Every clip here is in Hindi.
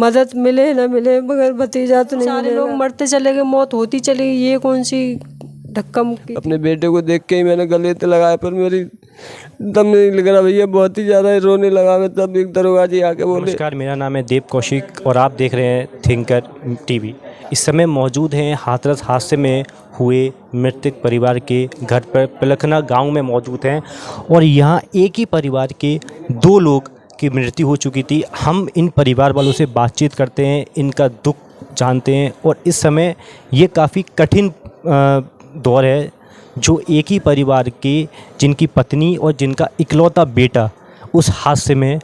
मदद मिले ना मिले मगर भतीजा तो नहीं। सारे लोग मरते चले गए, मौत होती चली गई, ये कौन सी धक्का मुक्की। अपने बेटे को देख के ही मैंने गले पे लगाया, पर मेरी दम नहीं लग रहा भैया, बहुत ही ज़्यादा रोने लगा मैं। तब एक दरोगा जी आके बोले। नमस्कार, मेरा नाम है देव कौशिक और आप देख रहे हैं थिंकर टीवी। इस समय मौजूद हैं हाथरस हादसे में हुए मृतक परिवार के घर पर पिलखना गांव में मौजूद हैं और यहाँ एक ही परिवार के 2 लोग की मृत्यु हो चुकी थी। हम इन परिवार वालों से बातचीत करते हैं, इनका दुख जानते हैं और इस समय ये काफ़ी कठिन दौर है जो एक ही परिवार के जिनकी पत्नी और जिनका इकलौता बेटा उस हादसे में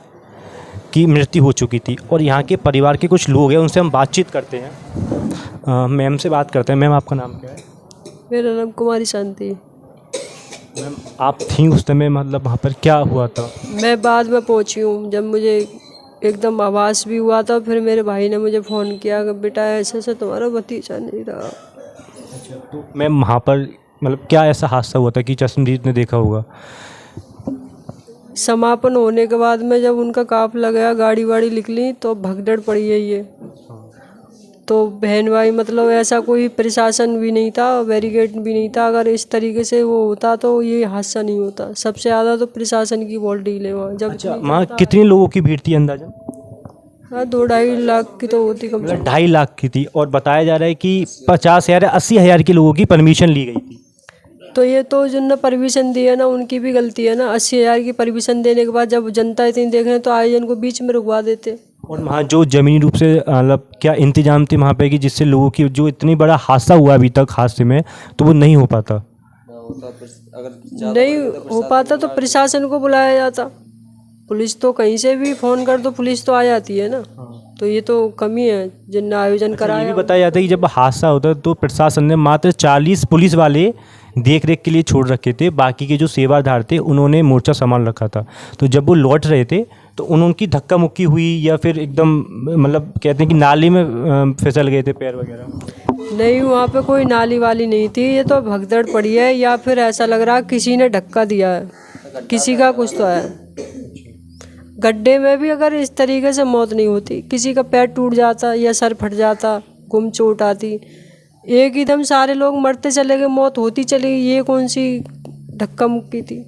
की मृत्यु हो चुकी थी और यहाँ के परिवार के कुछ लोग हैं, उनसे हम बातचीत करते हैं। मैम से बात करते हैं। मैम, आपका नाम क्या है? मेरा नाम कुमारी शांति। मैम, आप थी उस समय, मतलब वहाँ पर क्या हुआ था? मैं बाद में पहुंची हूँ, जब मुझे एकदम आवाज़ भी हुआ था, फिर मेरे भाई ने मुझे फ़ोन किया कि बेटा ऐसे ऐसे तुम्हारा भतीजा नहीं रहा। अच्छा, तो मैम वहाँ पर मतलब क्या ऐसा हादसा हुआ था कि चश्मदीद ने देखा होगा? समापन होने के बाद में जब उनका काफिला गया, गाड़ी वाड़ी निकली तो भगदड़ पड़ी है ये। तो बहन भाई मतलब ऐसा कोई प्रशासन भी नहीं था, बैरिकेड भी नहीं था। अगर इस तरीके से वो होता तो ये हादसा नहीं होता। सबसे ज़्यादा तो प्रशासन की बहुत डील है वहाँ। जब अच्छा, वहाँ कितने लोगों की भीड़ थी अंदाजा? हाँ, 2-2.5 लाख की तो होती कम से कम। 2.5 लाख की थी और बताया जा रहा है कि 50,000 या 80,000 के लोगों की परमिशन ली गई थी। तो ये तो जिनने परमिशन दी है ना, उनकी भी गलती है ना। 80,000 की परमिशन देने के बाद जब जनता इतनी देख रहे तो आयोजन को बीच में रुकवा देते। और वहाँ जो ज़मीनी रूप से मतलब क्या इंतजाम थे वहाँ पे कि जिससे लोगों की जो इतनी बड़ा हादसा हुआ अभी तक हादसे में, तो वो नहीं हो पाता? नहीं हो पाता तो प्रशासन को बुलाया जाता। पुलिस तो कहीं से भी फ़ोन कर दो, पुलिस तो आ जाती है ना। तो ये तो कमी है जिनने आयोजन ये कराया। भी बताया जाता है कि जब हादसा होता है तो प्रशासन ने मात्र 40 पुलिस वाले देख रेख के लिए छोड़ रखे थे, बाकी के जो सेवादार थे उन्होंने मोर्चा संभाल रखा था। तो जब वो लौट रहे थे तो उनकी धक्का मुक्की हुई या फिर एकदम मतलब कहते हैं कि नाली में फिसल गए थे पैर वगैरह? नहीं, वहाँ पे कोई नाली वाली नहीं थी। ये तो भगदड़ पड़ी है या फिर ऐसा लग रहा किसी ने धक्का दिया है, किसी का कुछ तो है। गड्ढे में भी अगर इस तरीके से मौत नहीं होती, किसी का पैर टूट जाता या सर फट जाता, गुम चोट आती, एक एकदम सारे लोग मरते चले गए, मौत होती चली गई, ये कौन सी धक्का मुक्की थी।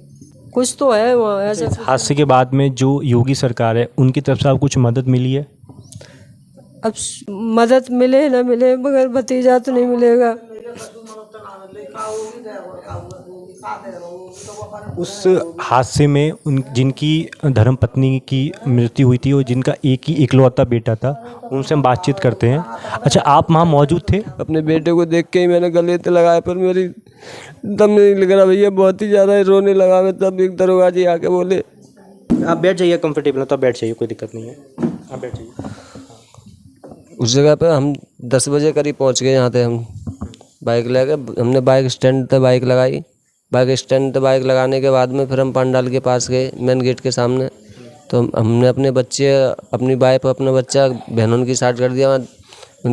कुछ तो है वहाँ ऐसा। इस हादसे के बाद में जो योगी सरकार है उनकी तरफ से आपको कुछ मदद मिली है? अब मदद मिले ना मिले मगर भतीजा तो नहीं मिलेगा। उस हादसे में उन जिनकी धर्मपत्नी की मृत्यु हुई थी और जिनका एक ही इकलौता बेटा था, उनसे हम बातचीत करते हैं। अच्छा, आप वहाँ मौजूद थे? अपने बेटे को देख के ही मैंने गले पे लगाया, पर मेरी दम नहीं लग रहा भैया, बहुत ही ज़्यादा रोने लगा मैं। तब एक दरोगा जी आके बोले। आप बैठ जाइए, कंफर्टेबल हो तो आप बैठ जाइए, कोई दिक्कत नहीं है, आप बैठ जाइए। उस जगह पे हम 10 बजे करीब पहुंच गए। यहाँ थे हम बाइक लेके, हमने बाइक स्टैंड पे बाइक लगाई। बाइक स्टैंड पे बाइक लगाने के बाद में फिर हम पंडाल के पास गए, मेन गेट के सामने। तो हमने अपने बच्चे, अपनी वाइफ, अपना बच्चा, बहनों की स्टार्ट कर दिया,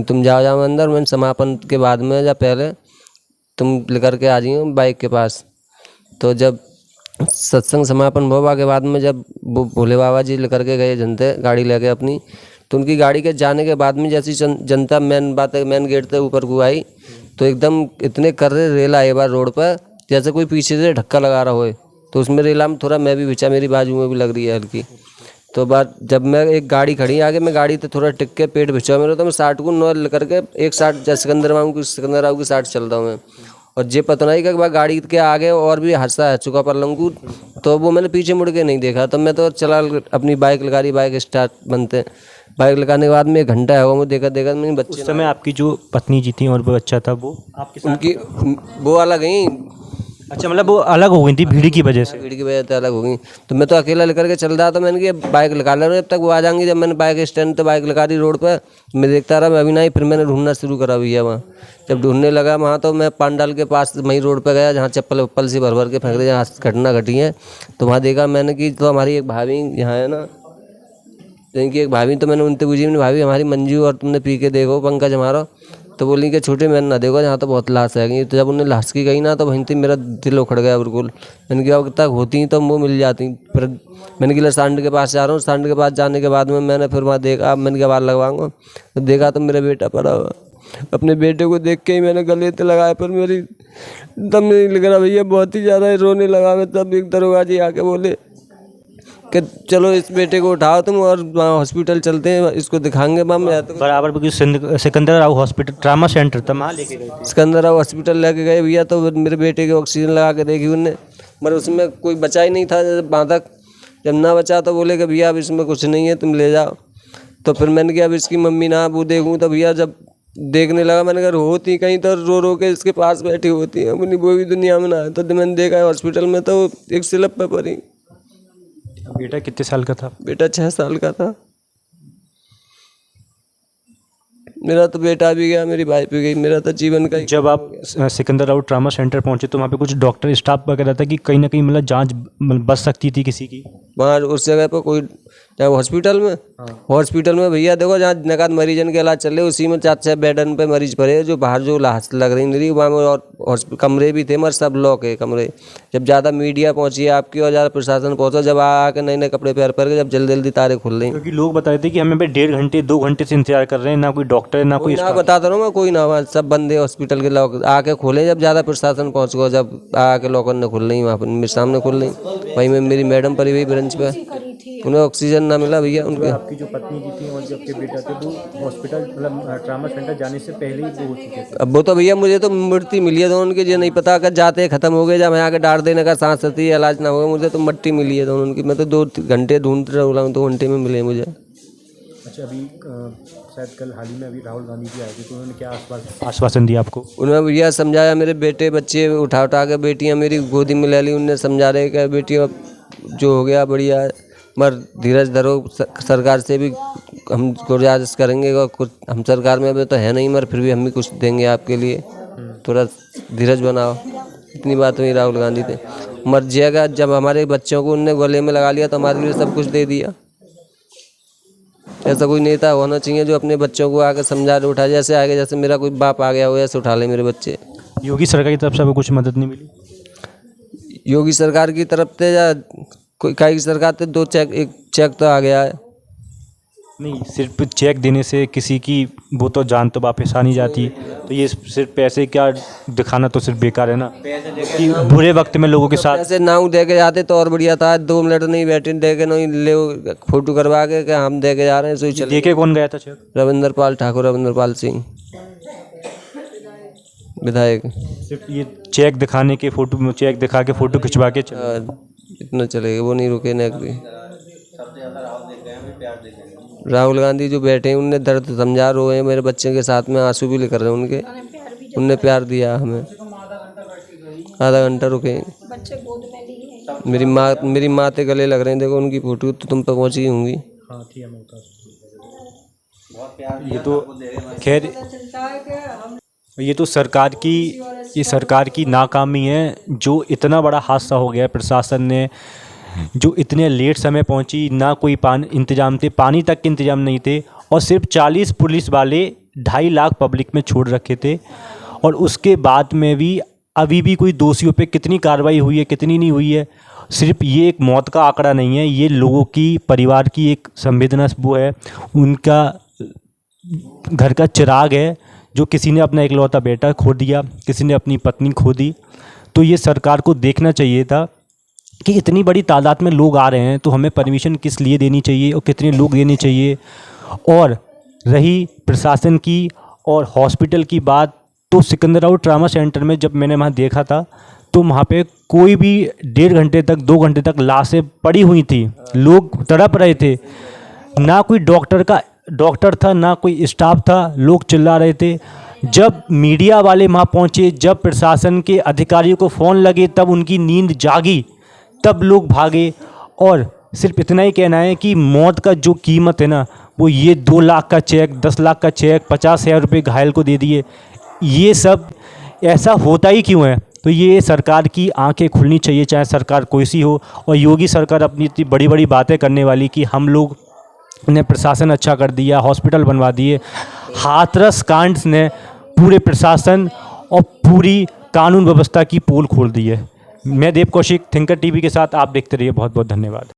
तुम जाओ अंदर। मैंने समापन के बाद में या पहले तुम लेकर के आ जाइए बाइक के पास। तो जब सत्संग समापन हुआ के बाद में जब वो भोले बाबा जी लेकर के गए जनते गाड़ी लेके अपनी, तो उनकी गाड़ी के जाने के बाद में जैसी जनता मेन गेट से ऊपर को आई तो एकदम इतने कर्रे रेल आए बार रोड पर जैसे कोई पीछे से धक्का लगा रहा हो। तो उसमें रेला में थोड़ा मैं भी बिछा, मेरी बाजू में भी लग रही है हल्की। तो बात जब मैं एक गाड़ी खड़ी आगे, मैं गाड़ी तो थोड़ा टिक के पेट भिचा मेरा, तो मैं 60 को 9 लेकर के 160 जैसे सिकंदर राव की 60 चलता हूँ मैं। और जे पता नहीं कि गाड़ी के आगे और भी हादसा है चुका पर लंगू, तो वो मैंने पीछे मुड़ के नहीं देखा। तो मैं तो चला अपनी बाइक लगा रही, बाइक स्टार्ट बनते, बाइक लगाने के बाद में 1 घंटा है वो देखा मेरे बच्चे। उस समय आपकी जो पत्नी जी थी और वो बच्चा था वो आपके साथ? उनकी वो अलग गई। अच्छा, मतलब वो अलग हो गई थी भीड़ की वजह से? भीड़ की वजह से अलग हो गई। तो मैं तो अकेला लेकर के चल रहा था। मैंने कि बाइक लगा ले जब तक वो आ जाएंगी। जब मैंने बाइक स्टैंड पे बाइक लगा दी रोड पर, मैं देखता रहा, मैं अभी नहीं। फिर मैंने ढूंढना शुरू करा भैया वहाँ। जब ढूंढने लगा वहाँ, तो मैं पंडाल के पास वहीं रोड पर गया जहाँ चप्पल वप्पल से भर भर के फेंक रहे, जहाँ घटना घटी है। तो वहाँ देखा मैंने कि तो हमारी एक भाभी यहाँ है ना, जिनकी एक भाभी, तो मैंने उनसे पूछी, भाभी हमारी मंजू और तुमने पी के देखो पंकज हमारा। तो बोली कि छोटे मैंने ना देखो, यहाँ तो बहुत लाश है। तो जब उन्हें लाश की गई ना, तो वहीं से मेरा दिल उखड़ गया बिल्कुल। मैंने कहा अब तक होती तो वो मिल जाती। फिर मैंने कहा सांड के पास जा रहा हूँ। सांड के पास जाने के बाद में मैंने फिर वहाँ देखा, मैंने कहा बाहर लगवाऊंगा, तो देखा तो मेरा बेटा पड़ा हुआ। अपने बेटे को देख के ही मैंने गले से लगाया, पर मेरी दम नहीं लग रहा भैया, बहुत ही ज़्यादा रोने लगा मैं। तब एक दरोगा जी आके बोले कि चलो इस बेटे को उठाओ तुम और वहाँ हॉस्पिटल चलते हैं, इसको दिखाएंगे। बराबर Sikandar Rao hospital trauma centre था, वहाँ लेके गए थे। सिकंदर राव हॉस्पिटल लेके गए भैया, तो मेरे बेटे के ऑक्सीजन लगा के देखी उनने, मगर उसमें कोई बचा ही नहीं था वहाँ तक। जब ना बचा तो बोले कि भैया अब इसमें कुछ नहीं है, तुम ले जाओ। तो फिर मैंने कहा अब इसकी मम्मी ना वो देखूँ, तो भैया जब देखने लगा मैंने कहा होती कहीं तो रो रो के इसके पास बैठी होती है, अपनी वो भी दुनिया में ना है। तो मैंने देखा है हॉस्पिटल में तो एक स्लिप पे पड़ी। बेटा कितने साल का था? बेटा 6 साल का था। मेरा तो बेटा भी गया, मेरी वाइफ भी गई, मेरा तो जीवन का। जब आप सिकंदर राव ट्रामा सेंटर पहुंचे तो वहाँ पे कुछ डॉक्टर स्टाफ वगैरह था कि कहीं ना कहीं मतलब जांच बच सकती थी किसी की? वहाँ उस जगह पर कोई हॉस्पिटल में, हॉस्पिटल में भैया देखो जहाँ नकाद मरीजन के इलाज चल रहे उसी में 4-6 बेडन पे मरीज पड़े, जो बाहर जो लाश लग रही थी वहाँ में, और कमरे भी थे मगर सब लॉक है कमरे। जब ज़्यादा मीडिया पहुँची है आपकी और ज़्यादा प्रशासन पहुँचा, जब आके नए नए कपड़े पहन के जब जल्दी जल्दी तारे खुल रही, क्योंकि लोग बता रहे थे कि हमें 1.5 घंटे 2 घंटे से इंतजार कर रहे हैं, ना कोई डॉक्टर ना कोई ना बताता रहा मैं, कोई ना, वहाँ सब बंदे हॉस्पिटल के लॉक आके खोले। जब ज़्यादा प्रशासन पहुँच गया, जब आके लॉकर न खुल रही, वहाँ पर मेरे सामने खुल रही। वहीं में मेरी मैडम पड़ी हुई ब्रेंच पे, उन्हें ऑक्सीजन ना मिला भैया। उनके आपकी जो पत्नी की थी और जो आपके बेटा थे वो हॉस्पिटल मतलब ट्रामा सेंटर जाने से पहले ही वो हो चुके थे? अब वो तो भैया मुझे तो मृत्यु मिली है, तो उनके ये नहीं पता कर जाते खत्म हो गए, जब यहाँ के डांट देने का सांस आती है इलाज ना होगा। मुझे तो मट्टी मिली है तो उनकी, मैं तो 2 घंटे ढूंढ रहा हूँ, 2 घंटे में मिले मुझे। अच्छा, अभी शायद कल हाल ही में अभी राहुल गांधी जी आए थे, तो उन्होंने क्या आश्वासन दिया आपको? उन्होंने भैया समझाया, मेरे बेटे बच्चे उठा उठा के बेटियाँ मेरी गोदी में ले ली। उनने समझा रहे कि बेटियों जो हो गया बढ़िया है, मगर धीरज धरो, सरकार से भी हम गुजारिश करेंगे। और कुछ हम सरकार में अभी तो है नहीं, मगर फिर भी हम भी कुछ देंगे आपके लिए, थोड़ा धीरज बनाओ। इतनी बात हुई राहुल गांधी थे। मर जाएगा जब हमारे बच्चों को उनने गले में लगा लिया तो हमारे लिए सब कुछ दे दिया। ऐसा कोई नेता होना चाहिए जो अपने बच्चों को आकर समझा उठा, जैसे आगे जैसे मेरा कोई बाप आ गया हो ऐसे उठा ले मेरे बच्चे। योगी सरकार की तरफ से कुछ मदद नहीं मिली? योगी सरकार की तरफ से या कोई कई सरकार से 2 चेक, 1 चेक तो आ गया है। नहीं, सिर्फ चेक देने से किसी की वो तो जान तो वापस आ नहीं जाती, तो ये सिर्फ पैसे क्या दिखाना तो सिर्फ बेकार है ना, कि बुरे वक्त में लोगों के साथ ऐसे नाव दे के जाते तो और बढ़िया था। 2 मिनट नहीं बैठे, दे के नहीं ले फोटो करवा के कि हम दे के जा रहे हैं, सो चले। देखे कौन गया था चेक? रविंद्र पाल ठाकुर, रविंद्र पाल सिंह विधायक। सिर्फ ये चेक दिखाने के फोटो, चेक दिखा के फोटो खिंचवा के इतना चलेगा, वो नहीं रुके नेक भी। राहुल गांधी जो बैठे हैं उनने दर्द समझा, रोए हैं मेरे बच्चे के साथ में, आंसू भी निकल रहे हैं उनके। उनने प्यार दिया हमें, आधा घंटा रुके। मेरी माँ के गले लग रहे हैं, देखो उनकी फोटो तो तुम पे पहुँची होंगी। ये तो खैर ये तो सरकार की नाकामी है, जो इतना बड़ा हादसा हो गया। प्रशासन ने जो इतने लेट समय पहुंची, ना कोई इंतजाम थे, पानी तक के इंतजाम नहीं थे, और सिर्फ 40 पुलिस वाले 2.5 लाख पब्लिक में छोड़ रखे थे। और उसके बाद में भी अभी भी कोई दोषियों पे कितनी कार्रवाई हुई है, कितनी नहीं हुई है। सिर्फ ये एक मौत का आंकड़ा नहीं है, ये लोगों की, परिवार की एक संवेदना वो है, उनका घर का चिराग है, जो किसी ने अपना इकलौता बेटा खो दिया, किसी ने अपनी पत्नी खो दी। तो ये सरकार को देखना चाहिए था कि इतनी बड़ी तादाद में लोग आ रहे हैं, तो हमें परमिशन किस लिए देनी चाहिए और कितने लोग देने चाहिए। और रही प्रशासन की और हॉस्पिटल की बात, तो सिकंदर राव ट्रामा सेंटर में जब मैंने वहाँ देखा था, तो वहाँ पे कोई भी 1.5 घंटे तक 2 घंटे तक लाशें पड़ी हुई थी, लोग तड़प रहे थे, ना कोई डॉक्टर था, ना कोई स्टाफ था, लोग चिल्ला रहे थे। जब मीडिया वाले वहाँ पहुँचे, जब प्रशासन के अधिकारियों को फ़ोन लगे, तब उनकी नींद जागी, तब लोग भागे। और सिर्फ इतना ही कहना है कि मौत का जो कीमत है ना, वो ये 2 लाख का चेक, 10 लाख का चेक, 50,000 रुपये घायल को दे दिए, ये सब ऐसा होता ही क्यों है? तो ये सरकार की आंखें खुलनी चाहिए, चाहे सरकार कोई सी हो। और योगी सरकार अपनी इतनी बड़ी बड़ी बातें करने वाली कि हम लोग ने प्रशासन अच्छा कर दिया, हॉस्पिटल बनवा दिए, हाथरस कांड ने पूरे प्रशासन और पूरी कानून व्यवस्था की पोल खोल दी है। मैं देव कौशिक, थिंकर टीवी के साथ। आप देखते रहिए। बहुत बहुत धन्यवाद।